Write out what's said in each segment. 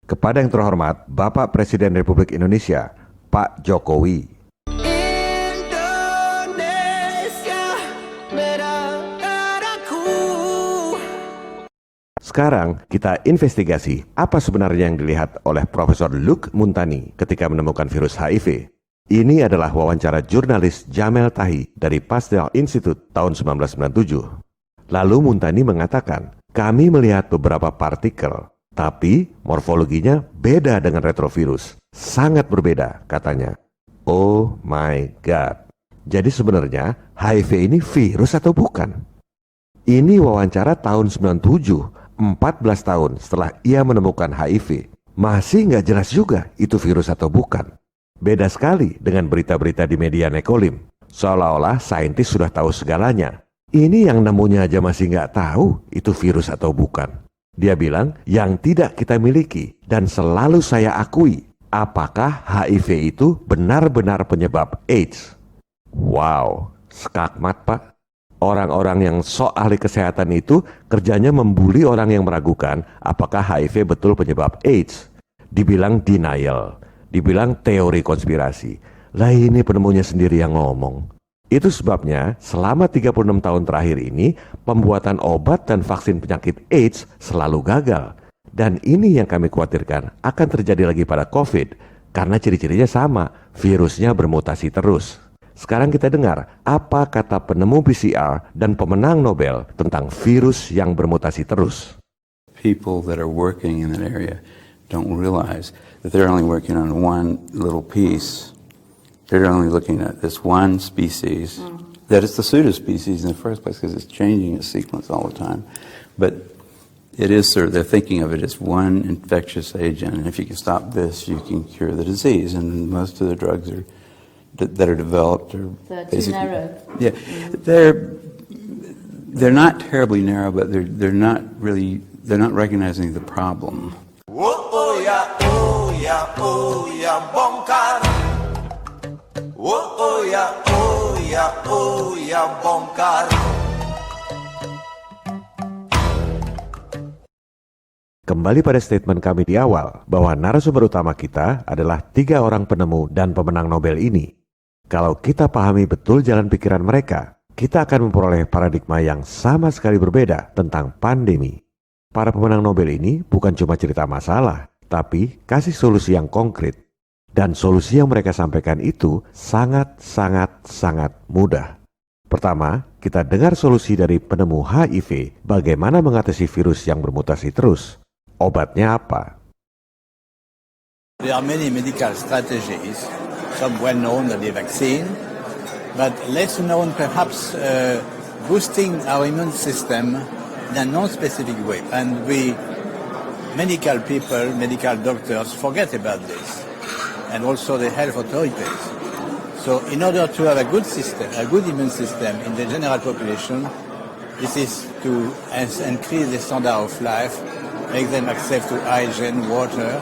Kepada yang terhormat Bapak Presiden Republik Indonesia, Pak Jokowi. Sekarang kita investigasi apa sebenarnya yang dilihat oleh Profesor Luc Montagny ketika menemukan virus HIV. Ini adalah wawancara jurnalis Jamel Tahi dari Pasteur Institute tahun 1997. Lalu Montagny mengatakan, kami melihat beberapa partikel, tapi morfologinya beda dengan retrovirus. Sangat berbeda, katanya. Oh my God. Jadi sebenarnya HIV ini virus atau bukan? Ini wawancara tahun 97, 14 tahun setelah ia menemukan HIV. Masih nggak jelas juga itu virus atau bukan. Beda sekali dengan berita-berita di media nekolim. Seolah-olah saintis sudah tahu segalanya. Ini yang nemunya aja masih nggak tahu itu virus atau bukan. Dia bilang, yang tidak kita miliki dan selalu saya akui, apakah HIV itu benar-benar penyebab AIDS? Wow, skakmat Pak. Orang-orang yang sok ahli kesehatan itu kerjanya membuli orang yang meragukan apakah HIV betul penyebab AIDS. Dibilang denial, dibilang teori konspirasi. Lah ini penemunya sendiri yang ngomong. Itu sebabnya selama 36 tahun terakhir ini pembuatan obat dan vaksin penyakit AIDS selalu gagal. Dan ini yang kami khawatirkan akan terjadi lagi pada COVID karena ciri-cirinya sama, virusnya bermutasi terus. Sekarang kita dengar apa kata penemu PCR dan pemenang Nobel tentang virus yang bermutasi terus. People that are working in that area don't realize that they're only working on one little piece. They're only looking at this one species, that is the pseudospecies in the first place because it's changing its sequence all the time. But it is sort of, they're thinking of it as one infectious agent, and if you can stop this, you can cure the disease. And most of the drugs that are developed are basically too narrow. Yeah, they're not terribly narrow, but they're not recognizing the problem. Oh yeah, oh yeah, oh yeah, bongkar. Oh yeah, oh yeah, oh yeah, bongkar. Kembali pada statement kami di awal bahwa narasumber utama kita adalah 3 orang penemu dan pemenang Nobel ini. Kalau kita pahami betul jalan pikiran mereka, kita akan memperoleh paradigma yang sama sekali berbeda tentang pandemi. Para pemenang Nobel ini bukan cuma cerita masalah, tapi kasih solusi yang konkret. Dan solusi yang mereka sampaikan itu sangat mudah. Pertama, kita dengar solusi dari penemu HIV, bagaimana mengatasi virus yang bermutasi terus. Obatnya apa? There are many medical strategies, some well known are the vaccine, but less known perhaps boosting our immune system in a non-specific way. And we, medical people, medical doctors forget about this. And also the health authorities. So in order to have a good system, a good immune system in the general population, this is to increase the standard of life, make them access to hygiene, water,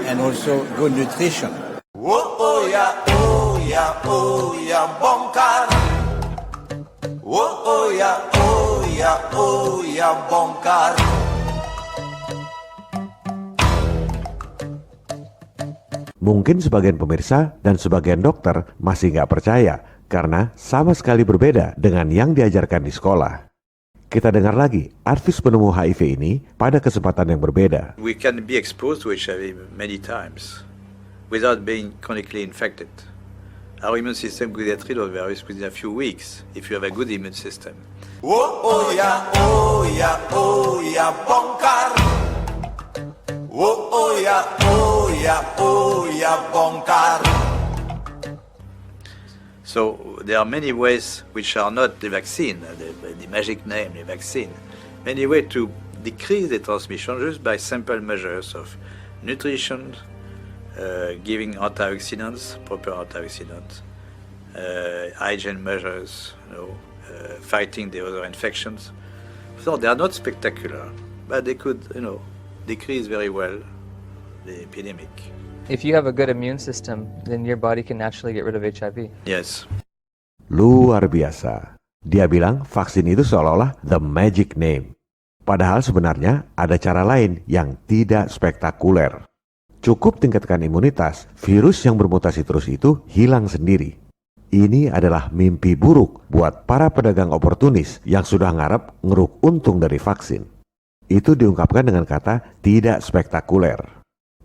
and also good nutrition. Oh yeah, oh yeah, oh yeah, bongkar. Oh yeah, oh yeah, oh yeah, bongkar. Mungkin sebagian pemirsa dan sebagian dokter masih nggak percaya karena sama sekali berbeda dengan yang diajarkan di sekolah. Kita dengar lagi advies penemu HIV ini pada kesempatan yang berbeda. We can be exposed to HIV many times without being chronically infected. Our immune system could get rid of the virus within a few weeks if you have a good immune system. Oh yeah, oh yeah, oh yeah, bongkar. Oh yeah, oh yeah, oh yeah, bongkar. So there are many ways which are not the vaccine, the magic name, the vaccine. Many ways to decrease the transmission just by simple measures of nutrition, giving antioxidants, proper antioxidants, hygiene measures, fighting the other infections. So they are not spectacular, but they could, decrease very well the epidemic. If you have a good immune system, then your body can naturally get rid of HIV. Yes. Luar biasa. Dia bilang vaksin itu seolah-olah the magic name. Padahal sebenarnya ada cara lain yang tidak spektakuler. Cukup tingkatkan imunitas, virus yang bermutasi terus itu hilang sendiri. Ini adalah mimpi buruk buat para pedagang oportunis yang sudah ngarep ngeruk untung dari vaksin. Itu diungkapkan dengan kata tidak spektakuler.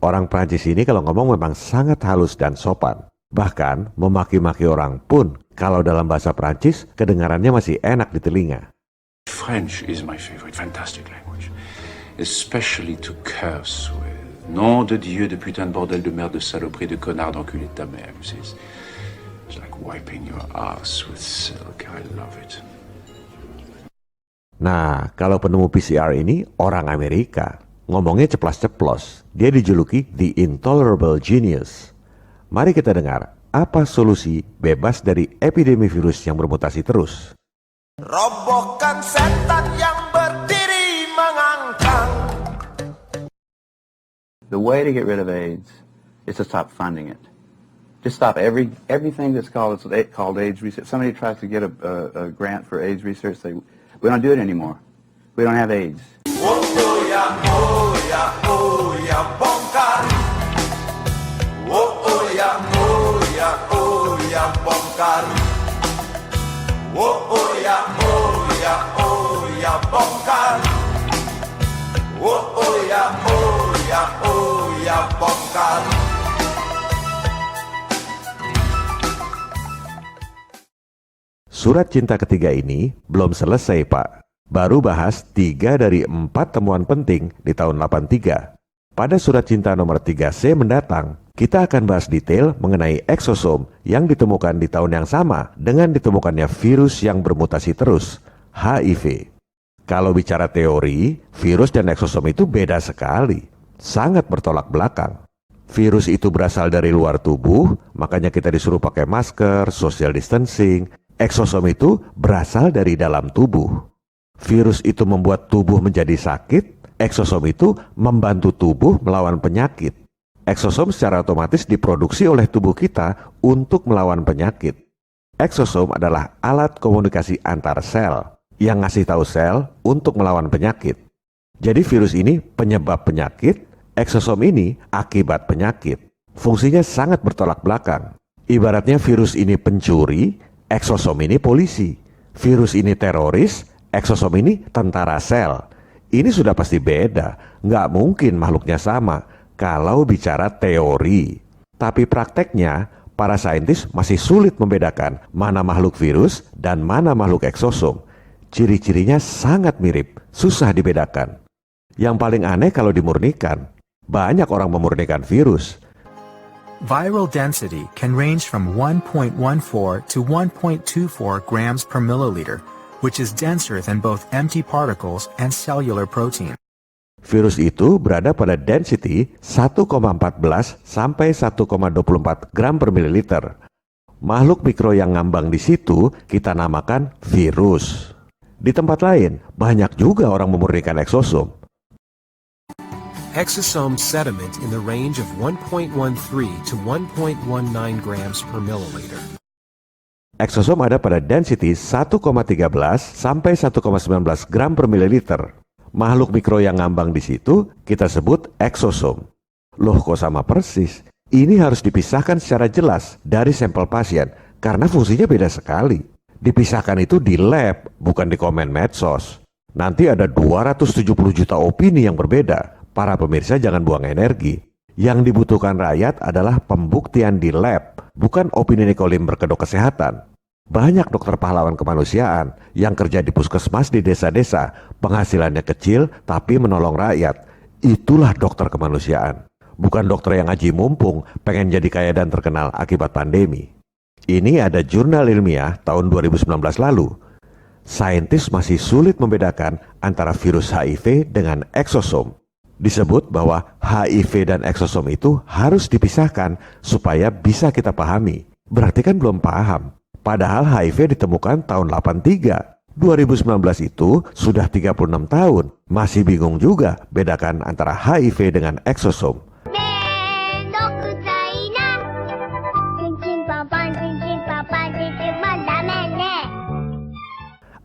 Orang Prancis ini kalau ngomong memang sangat halus dan sopan. Bahkan memaki-maki orang pun kalau dalam bahasa Prancis kedengarannya masih enak di telinga. French is my favorite, fantastic language. Especially to curse with. Nom de Dieu, de putain de bordel de merde, de saloperie, de connard, d'enculé de ta mère. It's like wiping your ass with silk. I love it. Nah, kalau penemu PCR ini orang Amerika. Ngomongnya ceplas-ceplos. Dia dijuluki The Intolerable Genius. Mari kita dengar apa solusi bebas dari epidemi virus yang bermutasi terus. Robohkan setan yang berdiri mengangkang. The way to get rid of AIDS is to stop funding it. Just stop everything that's called AIDS research. Somebody tries to get a grant for AIDS research, we don't do it anymore. We don't have AIDS. Oh ya, oh ya, oh ya, bongkar. Oh ya, oh ya, oh ya, bongkar. Oh ya, oh ya, oh ya, bongkar. Oh ya, oh ya, oh ya, bongkar. Surat cinta ketiga ini belum selesai, Pak. Baru bahas 3 dari 4 temuan penting di tahun 83. Pada surat cinta nomor 3C mendatang, kita akan bahas detail mengenai eksosom yang ditemukan di tahun yang sama dengan ditemukannya virus yang bermutasi terus, HIV. Kalau bicara teori, virus dan eksosom itu beda sekali, sangat bertolak belakang. Virus itu berasal dari luar tubuh, makanya kita disuruh pakai masker, social distancing. Eksosom itu berasal dari dalam tubuh. Virus itu membuat tubuh menjadi sakit, eksosom itu membantu tubuh melawan penyakit. Eksosom secara otomatis diproduksi oleh tubuh kita untuk melawan penyakit. Eksosom adalah alat komunikasi antar sel yang ngasih tahu sel untuk melawan penyakit. Jadi virus ini penyebab penyakit, eksosom ini akibat penyakit. Fungsinya sangat bertolak belakang. Ibaratnya virus ini pencuri, eksosom ini polisi. Virus ini teroris, eksosom ini tentara sel. Ini sudah pasti beda, nggak mungkin makhluknya sama kalau bicara teori. Tapi prakteknya, para saintis masih sulit membedakan mana makhluk virus dan mana makhluk eksosom. Ciri-cirinya sangat mirip, susah dibedakan. Yang paling aneh kalau dimurnikan, banyak orang memurnikan virus. Viral density can range from 1.14 to 1.24 grams per milliliter, which is denser than both empty particles and cellular protein. Virus itu berada pada density 1,14 sampai 1,24 gram per mililiter. Makhluk mikro yang ngambang di situ kita namakan virus. Di tempat lain, banyak juga orang memurnikan eksosom. Exosome sediment in the range of 1.13 to 1.19 grams per milliliter. Eksosom ada pada density 1,13 sampai 1,19 gram per mililiter. Makhluk mikro yang ngambang di situ kita sebut eksosom. Loh, kok sama persis? Ini harus dipisahkan secara jelas dari sampel pasien karena fungsinya beda sekali. Dipisahkan itu di lab, bukan di komen medsos. Nanti ada 270 juta opini yang berbeda. Para pemirsa jangan buang energi. Yang dibutuhkan rakyat adalah pembuktian di lab, bukan opini Nicolim berkedok kesehatan. Banyak dokter pahlawan kemanusiaan yang kerja di puskesmas di desa-desa, penghasilannya kecil tapi menolong rakyat. Itulah dokter kemanusiaan. Bukan dokter yang ngaji mumpung, pengen jadi kaya dan terkenal akibat pandemi. Ini ada jurnal ilmiah tahun 2019 lalu. Saintis masih sulit membedakan antara virus HIV dengan eksosom. Disebut bahwa HIV dan eksosom itu harus dipisahkan supaya bisa kita pahami. Berarti kan belum paham. Padahal HIV ditemukan tahun 83. 2019 itu sudah 36 tahun. Masih bingung juga bedakan antara HIV dengan eksosom.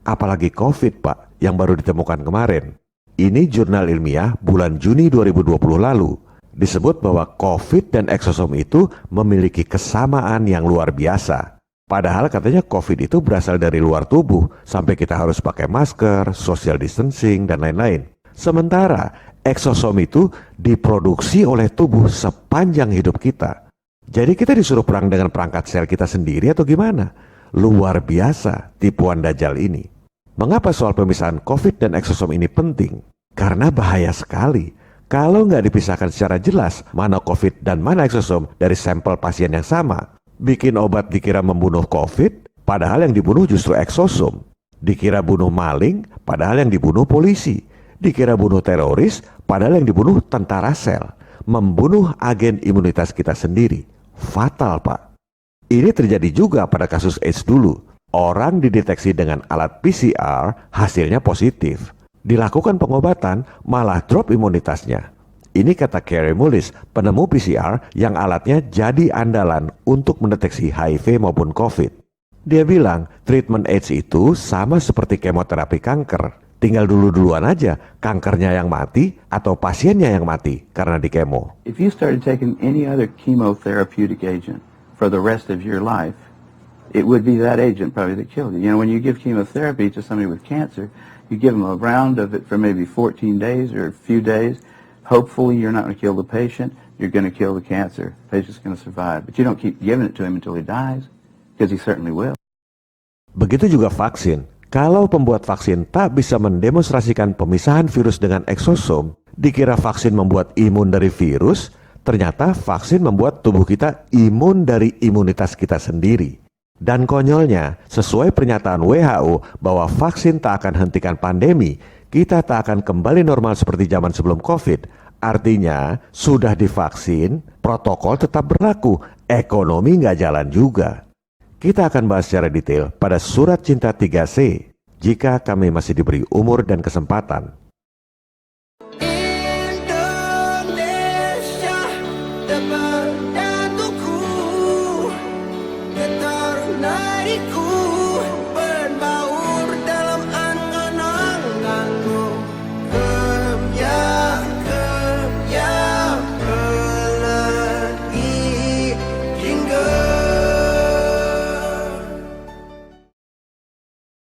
Apalagi COVID, Pak, yang baru ditemukan kemarin. Ini jurnal ilmiah bulan Juni 2020 lalu. Disebut bahwa COVID dan eksosom itu memiliki kesamaan yang luar biasa. Padahal katanya COVID itu berasal dari luar tubuh, sampai kita harus pakai masker, social distancing, dan lain-lain. Sementara eksosom itu diproduksi oleh tubuh sepanjang hidup kita. Jadi kita disuruh perang dengan perangkat sel kita sendiri atau gimana? Luar biasa tipuan Dajjal ini. Mengapa soal pemisahan COVID dan eksosom ini penting? Karena bahaya sekali. Kalau nggak dipisahkan secara jelas mana COVID dan mana eksosom dari sampel pasien yang sama. Bikin obat dikira membunuh COVID, padahal yang dibunuh justru eksosom. Dikira bunuh maling, padahal yang dibunuh polisi. Dikira bunuh teroris, padahal yang dibunuh tentara sel. Membunuh agen imunitas kita sendiri. Fatal, Pak. Ini terjadi juga pada kasus AIDS dulu. Orang dideteksi dengan alat PCR, hasilnya positif. Dilakukan pengobatan, malah drop imunitasnya. Ini kata Kary Mullis, penemu PCR yang alatnya jadi andalan untuk mendeteksi HIV maupun COVID. Dia bilang, treatment AIDS itu sama seperti kemoterapi kanker. Tinggal duluan aja, kankernya yang mati atau pasiennya yang mati karena dikemo. If you started taking any other chemotherapeutic agent for the rest of your life, it would be that agent probably that killed you. You know, when you give chemotherapy to somebody with cancer, you give them a round of it for maybe 14 days or a few days. Hopefully you're not going to kill the patient, you're going to kill the cancer. The patient's going to survive. But you don't keep giving it to him until he dies, because he certainly will. Begitu juga vaksin. Kalau pembuat vaksin tak bisa mendemonstrasikan pemisahan virus dengan eksosom, dikira vaksin membuat imun dari virus, ternyata vaksin membuat tubuh kita imun dari imunitas kita sendiri. Dan konyolnya, sesuai pernyataan WHO bahwa vaksin tak akan hentikan pandemi, kita tak akan kembali normal seperti zaman sebelum COVID. Artinya, sudah divaksin, protokol tetap berlaku, ekonomi nggak jalan juga. Kita akan bahas secara detail pada Surat Cinta 3C, jika kami masih diberi umur dan kesempatan. Indonesia depan datuku, ketar nadiku.